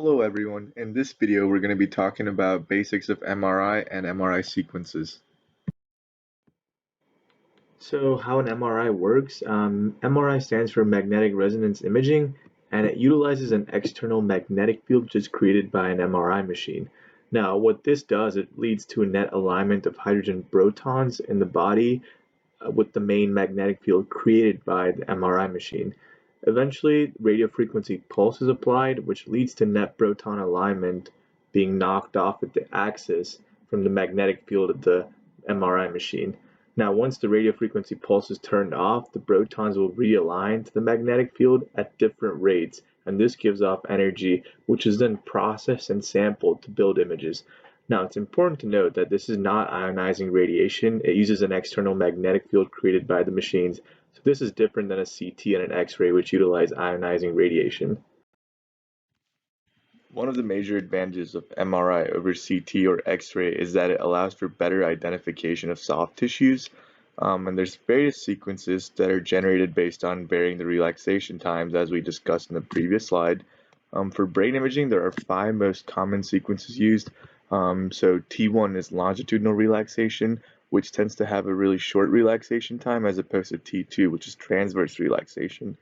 Hello everyone, in this video we're going to be talking about basics of MRI and MRI sequences. So how an MRI works, MRI stands for magnetic resonance imaging, and it utilizes an external magnetic field which is created by an MRI machine. Now what this does, it leads to a net alignment of hydrogen protons in the body with the main magnetic field created by the MRI machine. Eventually, radio frequency pulse is applied, which leads to net proton alignment being knocked off at the axis from the magnetic field of the MRI machine. Now, once the radio frequency pulse is turned off, the protons will realign to the magnetic field at different rates, and this gives off energy, which is then processed and sampled to build images. Now, it's important to note that this is not ionizing radiation. It uses an external magnetic field created by the machines. So this is different than a CT and an X-ray, which utilize ionizing radiation. One of the major advantages of MRI over CT or X-ray is that it allows for better identification of soft tissues, and there's various sequences that are generated based on varying the relaxation times as we discussed in the previous slide. For brain imaging, there are 5 most common sequences used. So T1 is longitudinal relaxation, which tends to have a really short relaxation time as opposed to T2, which is transverse relaxation.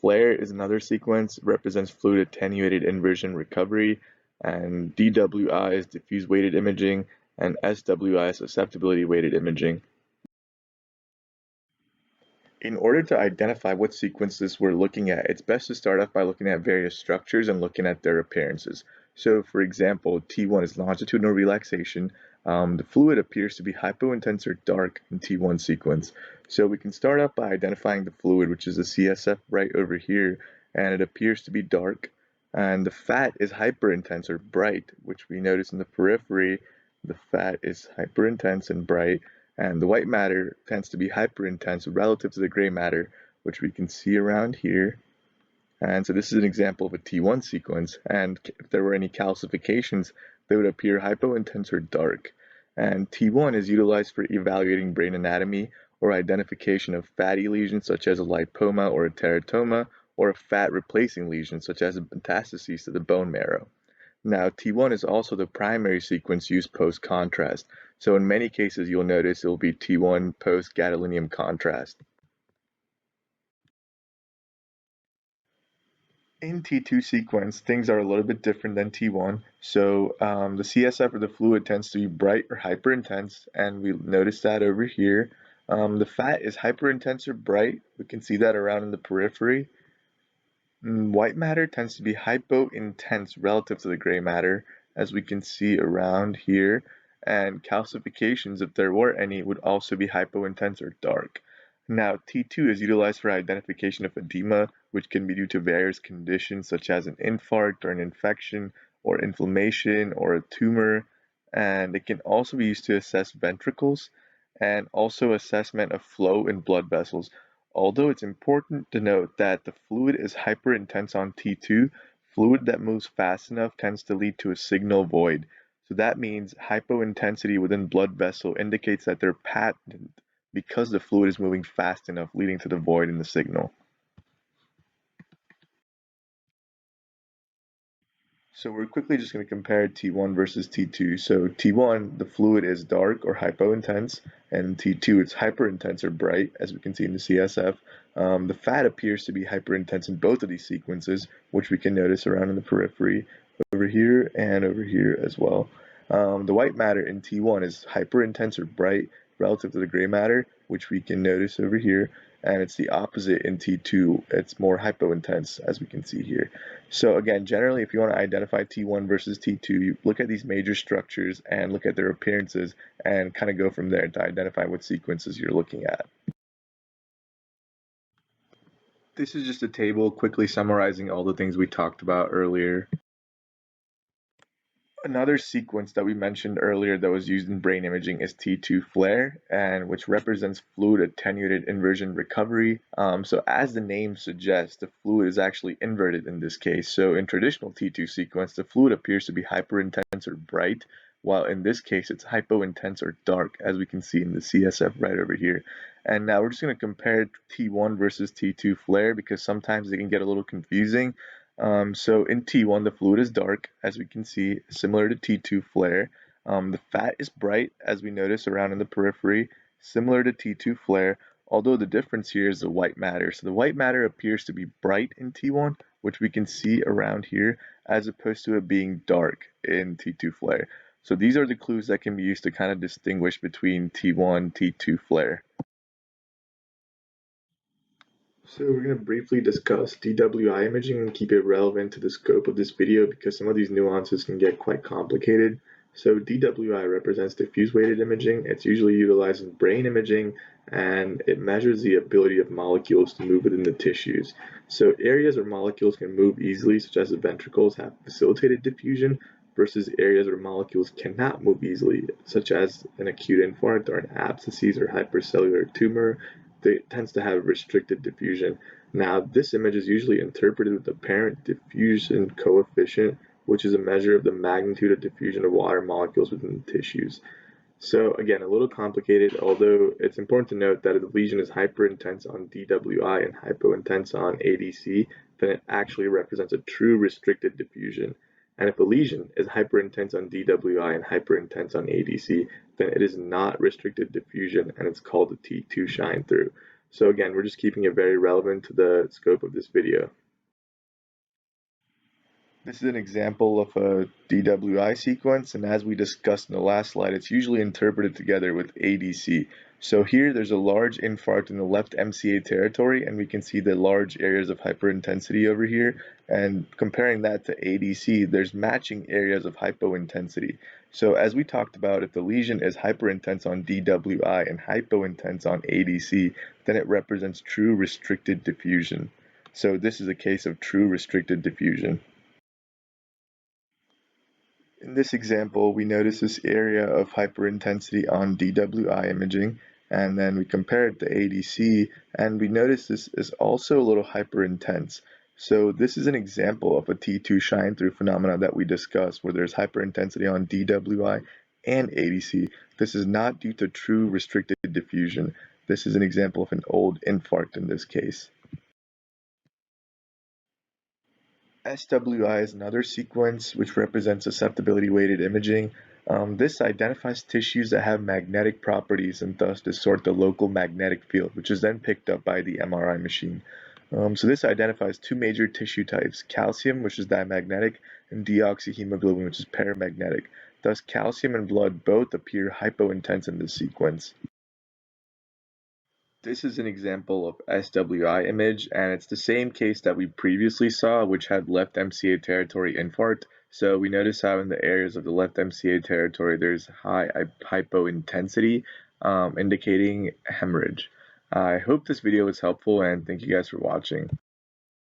Flare is another sequence, represents fluid attenuated inversion recovery, and DWI is diffuse weighted imaging, and SWI is susceptibility weighted imaging. In order to identify what sequences we're looking at, it's best to start off by looking at various structures and looking at their appearances. So for example, T1 is longitudinal relaxation. The fluid appears to be hypointense or dark in T1 sequence. So we can start off by identifying the fluid, which is the CSF right over here, and it appears to be dark. And the fat is hyperintense or bright, which we notice in the periphery. The fat is hyperintense and bright. And the white matter tends to be hyperintense relative to the gray matter, which we can see around here. And so this is an example of a T1 sequence, and if there were any calcifications, they would appear hypointense or dark. And T1 is utilized for evaluating brain anatomy or identification of fatty lesions such as a lipoma or a teratoma, or a fat replacing lesion such as a metastases to the bone marrow. Now, T1 is also the primary sequence used post-contrast, so in many cases you'll notice it will be T1 post-gadolinium contrast. In T2 sequence, things are a little bit different than T1, so the CSF or the fluid tends to be bright or hyperintense, and we notice that over here. The fat is hyperintense or bright, we can see that around in the periphery. White matter tends to be hypointense relative to the gray matter, as we can see around here, and calcifications, if there were any, would also be hypointense or dark. Now, T2 is utilized for identification of edema, which can be due to various conditions such as an infarct or an infection or inflammation or a tumor, and it can also be used to assess ventricles and also assessment of flow in blood vessels. Although it's important to note that the fluid is hyperintense on T2, fluid that moves fast enough tends to lead to a signal void. So that means hypointensity within blood vessel indicates that they're patent because the fluid is moving fast enough, leading to the void in the signal. So we're quickly just going to compare T1 versus T2. So T1, the fluid is dark or hypointense, and T2, it's hyperintense or bright, as we can see in the CSF. The fat appears to be hyperintense in both of these sequences, which we can notice around in the periphery, over here and over here as well. The white matter in T1 is hyperintense or bright relative to the gray matter, which we can notice over here, and it's the opposite in T2. It's more hypointense, as we can see here. So again, generally, if you want to identify T1 versus T2, you look at these major structures and look at their appearances and kind of go from there to identify what sequences you're looking at. This is just a table quickly summarizing all the things we talked about earlier. Another sequence that we mentioned earlier that was used in brain imaging is T2 flare, and which represents fluid attenuated inversion recovery. So as the name suggests, the fluid is actually inverted in this case. So in traditional T2 sequence, the fluid appears to be hyperintense or bright, while in this case it's hypointense or dark, as we can see in the CSF right over here. And now we're just going to compare T1 versus T2 flare because sometimes they can get a little confusing. So in T1, the fluid is dark, as we can see, similar to T2 flare. The fat is bright, as we notice around in the periphery, similar to T2 flare, although the difference here is the white matter. So the white matter appears to be bright in T1, which we can see around here, as opposed to it being dark in T2 flare. So these are the clues that can be used to kind of distinguish between T1, T2 flare. So we're going to briefly discuss DWI imaging and keep it relevant to the scope of this video because some of these nuances can get quite complicated. So DWI represents diffuse weighted imaging. It's usually utilized in brain imaging and it measures the ability of molecules to move within the tissues. So areas where molecules can move easily, such as the ventricles, have facilitated diffusion versus areas where molecules cannot move easily, such as an acute infarct or an abscess or hypercellular tumor. It tends to have restricted diffusion. Now, this image is usually interpreted with apparent diffusion coefficient, which is a measure of the magnitude of diffusion of water molecules within the tissues. So again, a little complicated, although it's important to note that if the lesion is hyperintense on DWI and hypointense on ADC, then it actually represents a true restricted diffusion. And if a lesion is hyperintense on DWI and hyperintense on ADC, then it is not restricted diffusion and it's called a T2 shine through. So again, we're just keeping it very relevant to the scope of this video. This is an example of a DWI sequence, and as we discussed in the last slide, it's usually interpreted together with ADC. So here there's a large infarct in the left MCA territory, and we can see the large areas of hyperintensity over here. And comparing that to ADC, there's matching areas of hypointensity. So as we talked about, if the lesion is hyperintense on DWI and hypointense on ADC, then it represents true restricted diffusion. So this is a case of true restricted diffusion. In this example, we notice this area of hyperintensity on DWI imaging, and then we compare it to ADC, and we notice this is also a little hyperintense. So this is an example of a T2 shine through phenomena that we discussed, where there's hyperintensity on DWI and ADC. This is not due to true restricted diffusion. This is an example of an old infarct in this case. SWI is another sequence which represents susceptibility weighted imaging. This identifies tissues that have magnetic properties and thus distort the local magnetic field, which is then picked up by the MRI machine. So this identifies two major tissue types, calcium, which is diamagnetic, and deoxyhemoglobin, which is paramagnetic. Thus, calcium and blood both appear hypointense in this sequence. This is an example of SWI image, and it's the same case that we previously saw, which had left MCA territory infarct. So we notice how in the areas of the left MCA territory, there's high hypointensity, indicating hemorrhage. I hope this video was helpful, and thank you guys for watching.